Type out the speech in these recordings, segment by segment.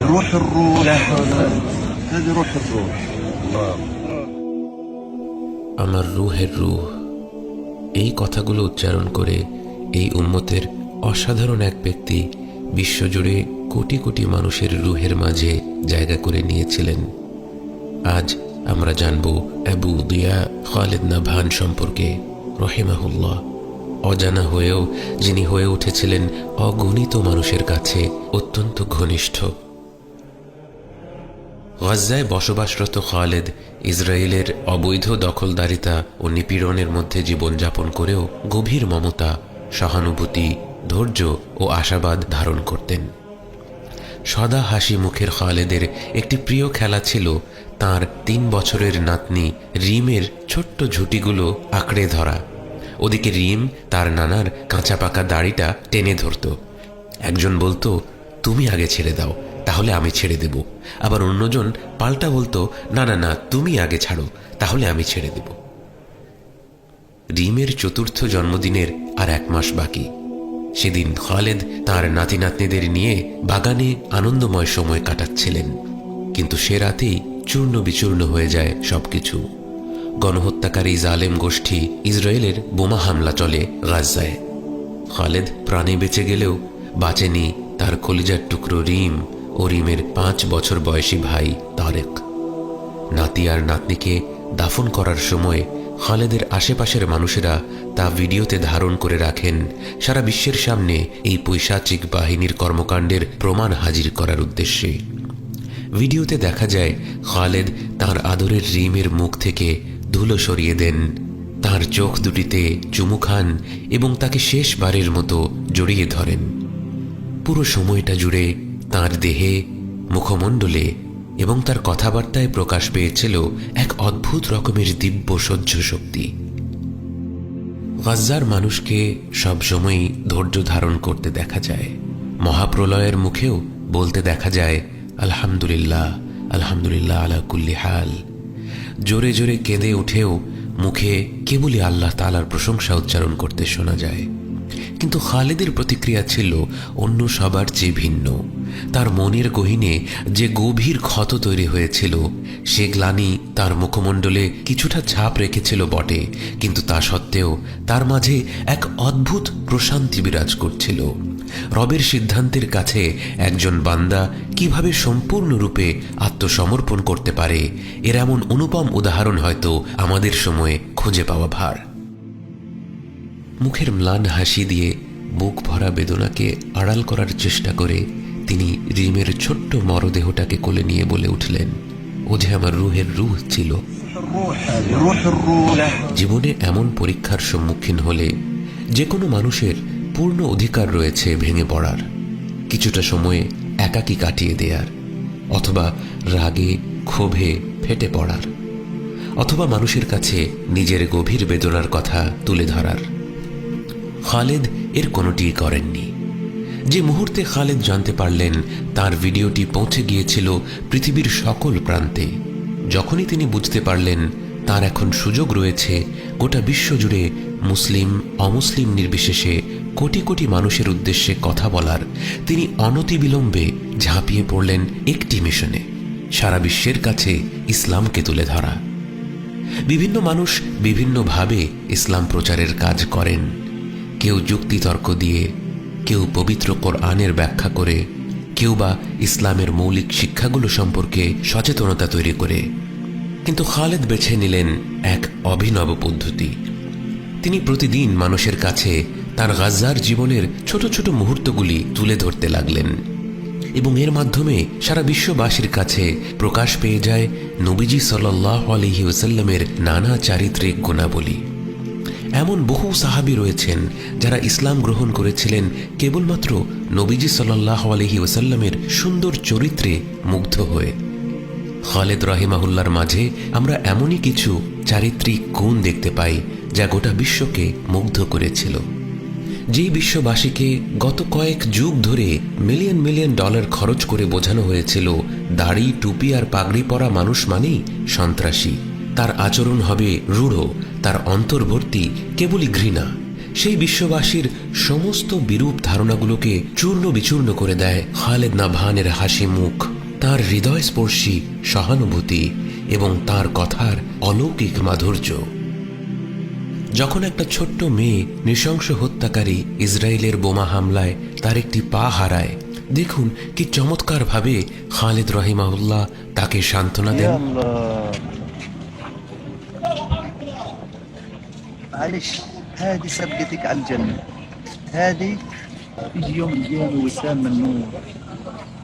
روح الروح هذه روح الروح আমার রুহের রুহ। এই কথাগুলো উচ্চারণ করে এই উম্মতের অসাধারণ এক ব্যক্তি বিশ্বজুড়ে কোটি কোটি মানুষের রুহের মাঝে জায়গা করে নিয়েছিলেন। আজ আমরা জানব আবু দিয়া খালেদ নাভান সম্পর্কে রহিমাহুল্লাহ। অজানা হয়েও যিনি হয়ে উঠেছিলেন অগণিত মানুষের কাছে অত্যন্ত ঘনিষ্ঠ। গাজ্জায় বসবাসরত খালেদ ইসরায়েলের অবৈধ দখলদারিতা ও নিপীড়নের মধ্যে জীবনযাপন করেও গভীর মমতা, সহানুভূতি, ধৈর্য ও আশাবাদ ধারণ করতেন। সদা হাসি মুখের খালেদের একটি প্রিয় খেলা ছিল তার ৩ বছরের নাতনি রিমের ছোট্ট ঝুঁটিগুলো আঁকড়ে ধরা। ওদিকে রিম তার নানার কাঁচা পাকা দাড়িটা টেনে ধরত। একজন বলতো, তুমি আগে ছেড়ে দাও, তাহলে আমি ছেড়ে দেব। আবার অন্যজন পাল্টা বলতো, না না না, তুমি আগে ছাড়ো, তাহলে আমি ছেড়ে দেব। রিমের ৪র্থ জন্মদিনের আর ১ মাস বাকি। সেদিন খালেদ তার নাতি নাতনিদের নিয়ে বাগানে আনন্দময় সময় কাটাচ্ছিলেন। কিন্তু সে রাতেই চূর্ণ বিচূর্ণ হয়ে যায় সবকিছু। গণহত্যাকারী জালেম গোষ্ঠী ইসরায়েলের বোমা হামলা চলে গাজ্জায়। খালেদ প্রাণে বেঁচে গেলেও বাঁচেনি তার কলিজার টুকরো রিম ও রিমের ৫ বছর বয়সী ভাই তারেক। নাতি আর নাতনিকে দাফন করার সময় খালেদের আশেপাশের মানুষেরা তা ভিডিওতে ধারণ করে রাখেন সারা বিশ্বের সামনে এই পৈশাচিক বাহিনীর কর্মকাণ্ডের প্রমাণ হাজির করার উদ্দেশ্যে। ভিডিওতে দেখা যায় খালেদ তার আদরের রিমের মুখ থেকে ধুলো সরিয়ে দেন, তার চোখ দুটিতে চুমু খান এবং তাকে শেষবারের মতো জড়িয়ে ধরেন। পুরো সময়টা জুড়ে তার দেহে, মুখমণ্ডলে এবং তার কথাবার্তায় প্রকাশ পেয়েছিল এক অদ্ভুত রকমের দিব্য সহ্য শক্তি। গাজ্জার মানুষকে সবসময়ই ধৈর্য ধারণ করতে দেখা যায়। মহাপ্রলয়ের মুখেও বলতে দেখা যায়, আলহামদুলিল্লাহ, আলহামদুলিল্লাহ আলা কুল্লি হাল। জোরে জোরে কেঁদে উঠেও মুখে কেবলই আল্লাহ তাআলার প্রশংসা উচ্চারণ করতে শোনা যায়। কিন্তু খালেদের প্রতিক্রিয়া ছিল অন্য সবার চেয়ে ভিন্ন। তার মনের গহীনে যে গভীর ক্ষত তৈরি হয়েছিল, সে গ্লানি তার মুখমণ্ডলে কিছুটা ছাপ রেখেছিল বটে, কিন্তু তা সত্ত্বেও তার মাঝে এক অদ্ভুত প্রশান্তি বিরাজ করছিল। রবের সিদ্ধান্তের কাছে একজন বান্দা কিভাবে সম্পূর্ণরূপে আত্মসমর্পণ করতে পারে, এর এমন অনুপম উদাহরণ হয়তো আমাদের সময়ে খুঁজে পাওয়া ভার। মুখের ম্লান হাসি দিয়ে বুক ভরা বেদনাকে আড়াল করার চেষ্টা করে তিনি রিমের ছোট্ট মরদেহটাকে কোলে নিয়ে বলে উঠলেন, ও যে আমার রুহের রুহ ছিল। জীবনে এমন পরীক্ষার সম্মুখীন হলে যে কোনো মানুষের পূর্ণ অধিকার রয়েছে ভেঙে পড়ার, কিছুটা সময়ে একাকী কাটিয়ে দেয়ার, অথবা রাগে ক্ষোভে ফেটে পড়ার, অথবা মানুষের কাছে নিজের গভীর বেদনার কথা তুলে ধরার। খালেদ এর কোনোটিই করেননি। যে মুহূর্তে খালেদ জানতে পারলেন তার ভিডিওটি পৌঁছে গিয়েছিল পৃথিবীর সকল প্রান্তে, যখনই তিনি বুঝতে পারলেন তার এখন সুযোগ রয়েছে গোটা বিশ্বজুড়ে মুসলিম অমুসলিম নির্বিশেষে কোটি কোটি মানুষের উদ্দেশ্যে কথা বলার, তিনি অনতিবিলম্বে ঝাঁপিয়ে পড়লেন একটি মিশনে, সারা বিশ্বের কাছে ইসলামকে তুলে ধরা। বিভিন্ন মানুষ বিভিন্নভাবে ইসলাম প্রচারের কাজ করেন। কেউ যুক্তিতর্ক দিয়ে, কেউ পবিত্র কোরআনের ব্যাখ্যা করে, কেউ বা ইসলামের মৌলিক শিক্ষাগুলো সম্পর্কে সচেতনতা তৈরি করে। কিন্তু খালেদ বেছে নিলেন এক অভিনব পদ্ধতি। তিনি প্রতিদিন মানুষের কাছে তার গাজ্জার জীবনের ছোট ছোট মুহূর্তগুলি তুলে ধরতে লাগলেন, এবং এর মাধ্যমে সারা বিশ্ববাসীর কাছে প্রকাশ পেয়ে যায় নবীজি সাল্লাল্লাহু আলাইহি ওয়াসাল্লামের নানা চারিত্রিক গুণাবলী। এমন বহু সাহাবী রয়েছেন যারা ইসলাম গ্রহণ করেছিলেন কেবলমাত্র নবীজি সাল্লাল্লাহু আলাইহি ওয়াসাল্লামের সুন্দর চরিত্রে মুগ্ধ হয়ে। খালেদ রাহিমাহুল্লাহর মাঝে আমরা এমনই কিছু চারিত্রিক গুণ দেখতে পাই যা গোটা বিশ্বকে মুগ্ধ করেছিল। যেই বিশ্ববাসীকে গত কয়েক যুগ ধরে মিলিয়ন মিলিয়ন ডলার খরচ করে বোঝানো হয়েছিল দাড়ি, টুপি আর পাগড়ি পরা মানুষ মানেই সন্ত্রাসী, তার আচরণ হবে রূঢ়, তার অন্তর্বর্তী কেবলই ঘৃণা, সেই বিশ্ববাসীর সমস্ত বিরূপ ধারণাগুলোকে চূর্ণ বিচূর্ণ করে দেয় খালেদ নাভানের হাসি মুখ, তার হৃদয়স্পর্শী সহানুভূতি এবং তার কথার অলৌকিক মাধুর্য। যখন একটা ছোট্ট মেয়ে নৃশংস হত্যাকারী ইসরায়েলের বোমা হামলায় তার একটি পা হারায়, দেখুন কি চমৎকারভাবে খালেদ রহিমাহুল্লাহ তাকে সান্ত্বনা দেন। يا الله معلش، هذه سبقتك على الجنة. هذه يجي يوم من الأيام وسام من نور،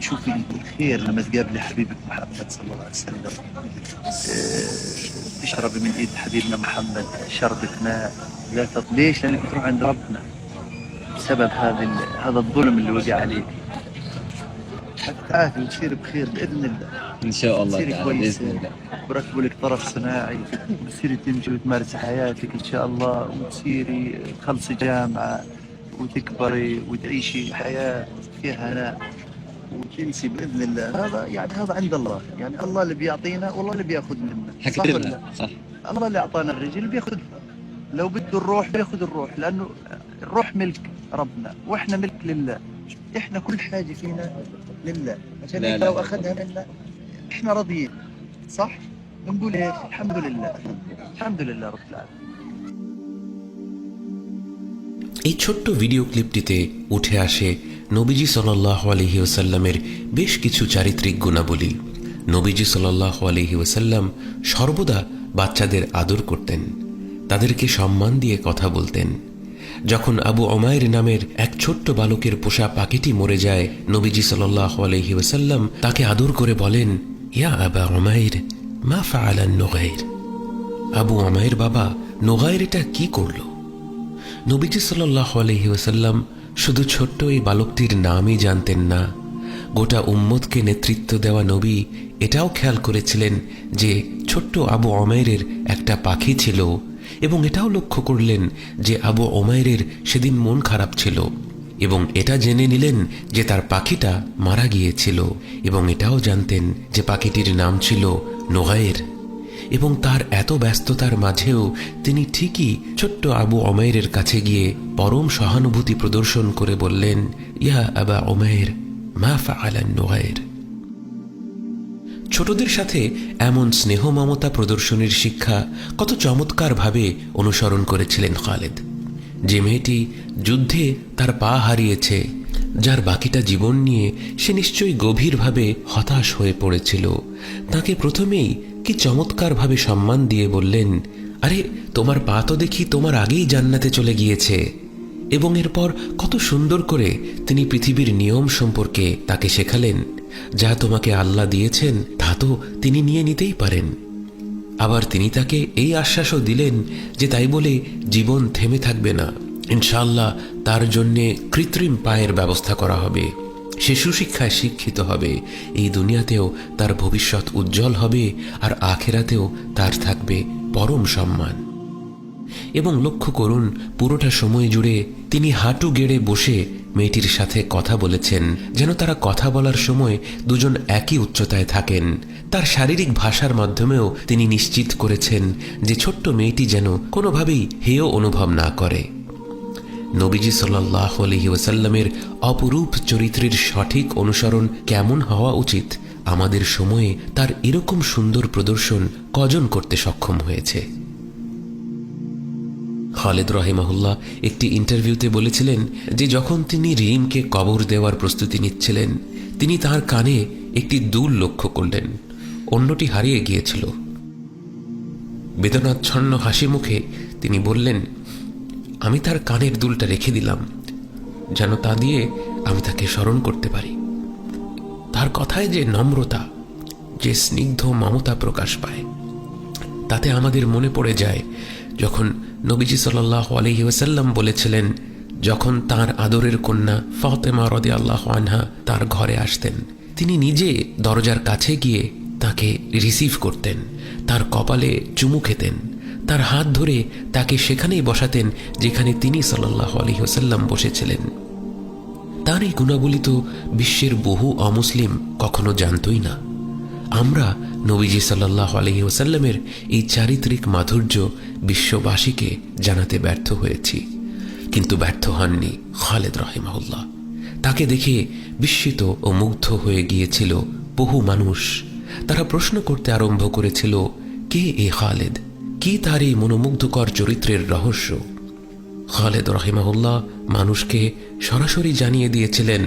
تشوفي الخير لما تقابلي حبيبك محمد صلى الله عليه وسلم. تشربي من ايد حبيبنا محمد شربة ماء لا ليش؟ لانك تروح عند ربنا بسبب هذا الظلم اللي وقع عليك. حتعافي وتصير بخير باذن الله ان شاء الله تصيري تعالى كويسه، باذن الله. بركبوا لك طرف صناعي وتصيري تمشي وتمارسي حياتك ان شاء الله، وتصيري تخلصي جامعه وتكبري وتعيشي حياه فيها هناء وتنسي باذن الله. هذا يعني هذا عند الله، يعني الله اللي بيعطينا والله اللي بياخذ منا. صح حكيت ولا لا؟ لنا صح. الله اللي اعطانا الرجل بياخذ، لو بده الروح بياخذ الروح، لانه الروح ملك ربنا واحنا ملك لله. احنا كل حاجه فينا لله، عشان لا هيك لا لو لا. اخذها منا احنا راضيين. صح؟ بنقول ايش؟ الحمد لله، الحمد لله رب العالمين. এই ছোট্ট ভিডিও ক্লিপটিতে উঠে আসে নবীজি সাল্লাল্লাহু আলাইহি ওয়াসাল্লামের বেশ কিছু চারিত্রিক গুণাবলী। নবীজি সাল্লাল্লাহু আলাইহি ওয়াসাল্লাম সর্বদা বাচ্চাদের আদর করতেন, তাদেরকে সম্মান দিয়ে কথা বলতেন। যখন আবু উমাইর নামের এক ছোট্ট বালকের পোষা পাখিটি মরে যায়, নবীজি সাল্লাল্লাহু আলাইহি ওয়াসাল্লাম তাকে আদর করে বলেন, ইয়া আবা উমাইর মা ফাআলা নুগাইর। আবু উমাইর বাবা, নুগাইর এটা কি করলো? নবীজি সাল্লাল্লাহু আলাইহি ওয়াসাল্লাম শুধু ছোট্ট এই বালকটির নামই জানতেন না, গোটা উম্মতকে নেতৃত্ব দেওয়া নবী এটাও খেয়াল করেছিলেন যে ছোট্ট আবু উমাইরের একটা পাখি ছিল, এবং এটাও লক্ষ্য করলেন যে আবু উমাইরের সেদিন মন খারাপ ছিল, এবং এটা জেনে নিলেন যে তার পাখিটা মারা গিয়েছিল, এবং এটাও জানতেন যে পাখিটির নাম ছিল নুগাইর। এবং তার এত ব্যস্ততার মাঝেও তিনি ঠিকই ছোট্ট আবু উমাইরের কাছে গিয়ে পরম সহানুভূতি প্রদর্শন করে বললেন, ইয়া আবা উমাইর মা ফাআলা নুগাইর। ছোটদের সাথে এমন স্নেহ মমতা প্রদর্শনের শিক্ষা কত চমৎকারভাবে অনুসরণ করেছিলেন খালেদ। যে মেয়েটি যুদ্ধে তার পা হারিয়েছে, যার বাকিটা জীবন নিয়ে সে নিশ্চয়ই গভীরভাবে হতাশ হয়ে পড়েছিল, তাকে প্রথমেই কি চমৎকারভাবে সম্মান দিয়ে বললেন, আরে তোমার পা তো দেখি তোমার আগেই জান্নাতে চলে গিয়েছে। এবং এরপর কত সুন্দর করে তিনি পৃথিবীর নিয়ম সম্পর্কে তাকে শেখালেন, যা তোমাকে আল্লাহ দিয়েছেন তা তো তিনি নিয়ে নিতেই পারেন। আবার তিনি তাকে এই আশ্বাসও দিলেন যে তাই বলে জীবন থেমে থাকবে না, ইনশাআল্লাহ তার জন্যে কৃত্রিম পায়ের ব্যবস্থা করা হবে, সে সুশিক্ষায় শিক্ষিত হবে, এই দুনিয়াতেও তার ভবিষ্যৎ উজ্জ্বল হবে, আর আখেরাতেও তার থাকবে পরম সম্মান। এবং লক্ষ্য করুন, পুরোটা সময় জুড়ে তিনি হাঁটু গেড়ে বসে মেয়েটির সাথে কথা বলেছেন, যেন তারা কথা বলার সময় দুজন একই উচ্চতায় থাকেন। তার শারীরিক ভাষার মাধ্যমেও তিনি নিশ্চিত করেছেন যে ছোট্ট মেয়েটি যেন কোনোভাবেই হেয় অনুভব না করে। নবীজি সাল্লাল্লাহু আলাইহি ওয়াসাল্লামের অপরূপ চরিত্রের সঠিক অনুসরণ কেমন হওয়া উচিত, আমাদের সময়ে তার এরকম সুন্দর প্রদর্শন কজন করতে সক্ষম হয়েছে? খালেদ রহিমাহুল্লাহ একটি ইন্টারভিউতে বলেছিলেন যে যখন তিনি রিমকে কবর দেওয়ার প্রস্তুতি নিচ্ছিলেন, তিনি তার কানে একটি দুল লক্ষ্য করলেন, অন্যটি হারিয়ে গিয়েছিল। বেদনাচ্ছন্ন হাসি মুখে তিনি বললেন, আমি তার কানের দুলটা রেখে দিলাম যেন তা দিয়ে আমি তাকে স্মরণ করতে পারি। তার কথায় যে নম্রতা, যে স্নিগ্ধ মমতা প্রকাশ পায়, তাতে আমাদের মনে পড়ে যায় যখন নবীজি সাল্লাল্লাহু আলাইহি ওয়াসাল্লাম বলেছিলেন, যখন তার আদরের কন্যা ফাতেমা রাদিয়াল্লাহু আনহা তার ঘরে আসতেন, তিনি নিজে দরজার কাছে গিয়ে তাকে রিসিভ করতেন, তার কপালে চুমু খেতেন, তার হাত ধরে তাকে সেখানেই বসাতেন যেখানে তিনি সাল্লাল্লাহু আলাইহি ওয়াসাল্লাম বসেছিলেন। তার এই গুণাবলী তো বিশ্বের বহু অমুসলিম কখনো জানতই না। আমরা নবীজি সাল্লাল্লাহু আলাইহি ওয়াসাল্লামের এই চারিত্রিক মাধুর্য বিশ্ববাসীকে জানাতে ব্যর্থ হয়েছি। কিন্তু ব্যর্থ হননি খালেদ রাহিমাহুল্লাহ। তাকে দেখে বিস্মিত ও মুগ্ধ হয়ে গিয়েছিল বহু মানুষ। তারা প্রশ্ন করতে আরম্ভ করেছিল, কে এ খালেদ? কি তার এই মনোমুগ্ধকর চরিত্রের রহস্য? খালেদ রাহিমাহুল্লাহ মানুষকে সরাসরি জানিয়ে দিয়েছিলেন,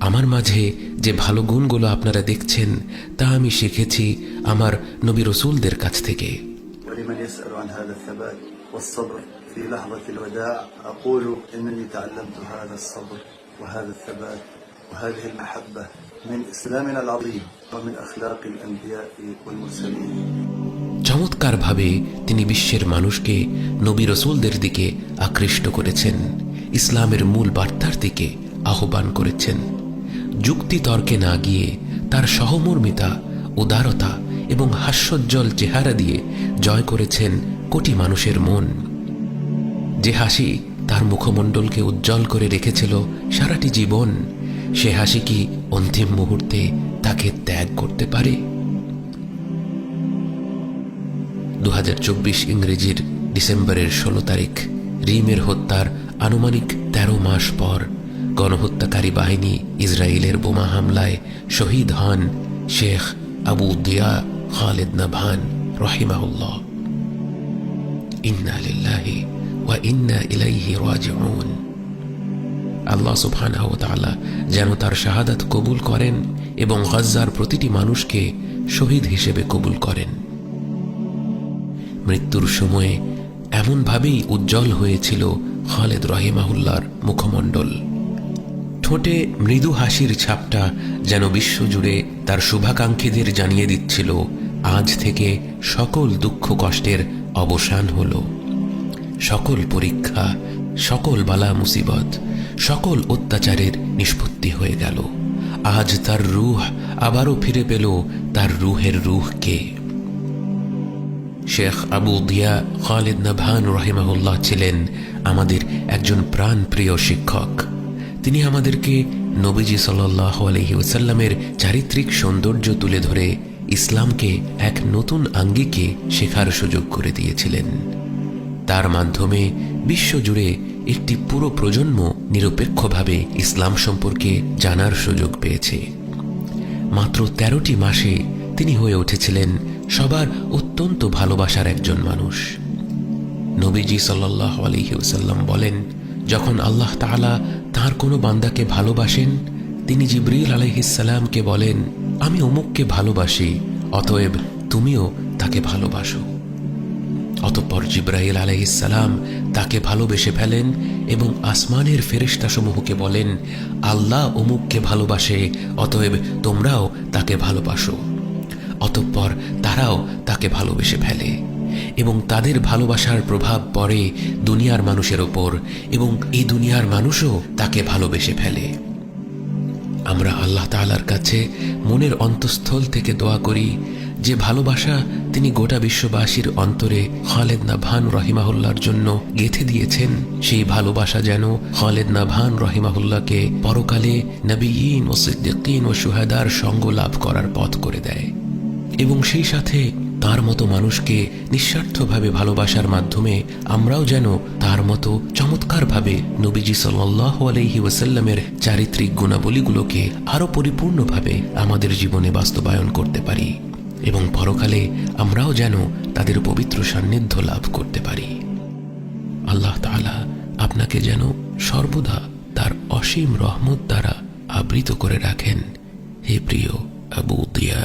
আমার মাঝে যে ভালো গুণগুলো আপনারা দেখছেন তা আমি শিখেছি আমার নবী রসুলদের কাছ থেকে। ولمن يسأل عن هذا الثبات والصبر في لحظة الوداع أقول إنني تعلمت هذا الصبر وهذا الثبات وهذه المحبة من إسلامنا العظيم ومن أخلاق الأنبياء والمرسلين। চমৎকারভাবে তিনি বিশ্বের মানুষকে নবী রসুলদের দিকে আকৃষ্ট করেছেন, ইসলামের মূল বার্তার দিকে আহ্বান করেছেন। যুক্তি তর্কে না গিয়ে তার সহমর্মিতা, উদারতা এবং হাস্যোজ্জ্বল চেহারা দিয়ে জয় করেছেন কোটি মানুষের মন। যে হাসি তার মুখমণ্ডলকে উজ্জ্বল করে রেখেছিল সারাটি জীবন, সে হাসি কি অন্তিম মুহূর্তে তাকে ত্যাগ করতে পারে? 2024 ইংরেজির ডিসেম্বরের 16 তারিখ রিমের হত্যার আনুমানিক 13 মাস পর গণহত্যাকারী বাহিনী ইসরায়েলের বোমা হামলায় শহীদ হন শেখ আবু দিয়া খালেদ নাভান রাহিমাহুল্লাহ। ইন্না লিল্লাহি ওয়া ইন্না ইলাইহি রাজিউন। আল্লাহ সুবহানাহু ওয়া তাআলা যেন তার শাহাদাত কবুল করেন এবং গাজ্জার প্রতিটি মানুষকে শহীদ হিসেবে কবুল করেন। মৃত্যুর সময়ে এমনভাবেই উজ্জ্বল হয়েছিল খালেদ রাহিমাহুল্লাহর মুখমণ্ডল। ঠোঁটে মৃদু হাসির ছাপটা যেন বিশ্বজুড়ে তার শুভাকাঙ্ক্ষীদের জানিয়ে দিচ্ছিল, আজ থেকে সকল দুঃখ কষ্টের অবসান হল, সকল পরীক্ষা, সকল বালা মুসিবত, সকল অত্যাচারের নিষ্পত্তি হয়ে গেল। আজ তার রূহ আবারও ফিরে পেল তার রূহের রূহকে। শেখ আবু দিয়া খালেদ নাভান রাহিমাহুল্লাহ ছিলেন আমাদের একজন প্রাণপ্রিয় শিক্ষক। তিনি আমাদেরকে নবীজি সাল্লাল্লাহু আলাইহি ওয়াসাল্লামের চারিত্রিক সৌন্দর্য তুলে ধরে ইসলামকে এক নতুন আঙ্গিকে শেখার সুযোগ করে দিয়েছিলেন। তার মাধ্যমে বিশ্বজুড়ে একটি পুরো প্রজন্ম নিরপেক্ষভাবে ইসলাম সম্পর্কে জানার সুযোগ পেয়েছে। মাত্র 13টি মাসে তিনি হয়ে উঠেছিলেন সবার অত্যন্ত ভালোবাসার একজন মানুষ। নবীজি সাল্লাল্লাহু আলাইহি ওয়াসাল্লাম বলেন, যখন আল্লাহ তাআলা তাঁর কোনো বান্দাকে ভালোবাসেন, তিনি জিবরিল আলাইহিস সালামকে বলেন, আমি অমুককে ভালোবাসি, অতএব তুমিও তাকে ভালোবাসো। অতঃপর জিবরাইল আলাইহিস সালাম তাকে ভালোবেসে ফেলেন এবং আসমানের ফেরেশতাসমূহকে বলেন, আল্লাহ অমুককে ভালোবাসে, অতএব তোমরাও তাকে ভালোবাসো। অতঃপর তারাও তাকে ভালোবেসে ফেলে এবং তাদের ভালোবাসার প্রভাব পড়ে দুনিয়ার মানুষের ওপর এবং এই দুনিয়ার মানুষও তাকে ভালোবেসে ফেলে। আমরা আল্লাহ তাআলার কাছে মনের অন্তঃস্থল থেকে দোয়া করি যে ভালোবাসা তিনি গোটা বিশ্ববাসীর অন্তরে খালেদ নাভান রাহিমাহুল্লাহর জন্য গেঁথে দিয়েছেন, সেই ভালোবাসা যেন খালেদ নাভান রাহিমাহুল্লাহকে পরকালে নবিয়্যিন ও সিদ্দিকীন ও শুহাদার সঙ্গ লাভ করার পথ করে দেয় এবং সেই সাথে তার মতো মানুষকে নিঃস্বার্থভাবে ভালোবাসার মাধ্যমে আমরাও যেন তার মতো চমৎকারভাবে নবীজি সাল্লাল্লাহু আলাইহি ওয়াসাল্লামের চারিত্রিক গুণাবলীগুলোকে আরো পরিপূর্ণভাবে আমাদের জীবনে বাস্তবায়ন করতে পারি এবং পরকালে আমরাও যেন তাদের পবিত্র সান্নিধ্য লাভ করতে পারি। আল্লাহ তাআলা আপনাকে যেন সর্বদা তার অসীম রহমত দ্বারা আবৃত করে রাখেন। হে প্রিয় আবু দিয়া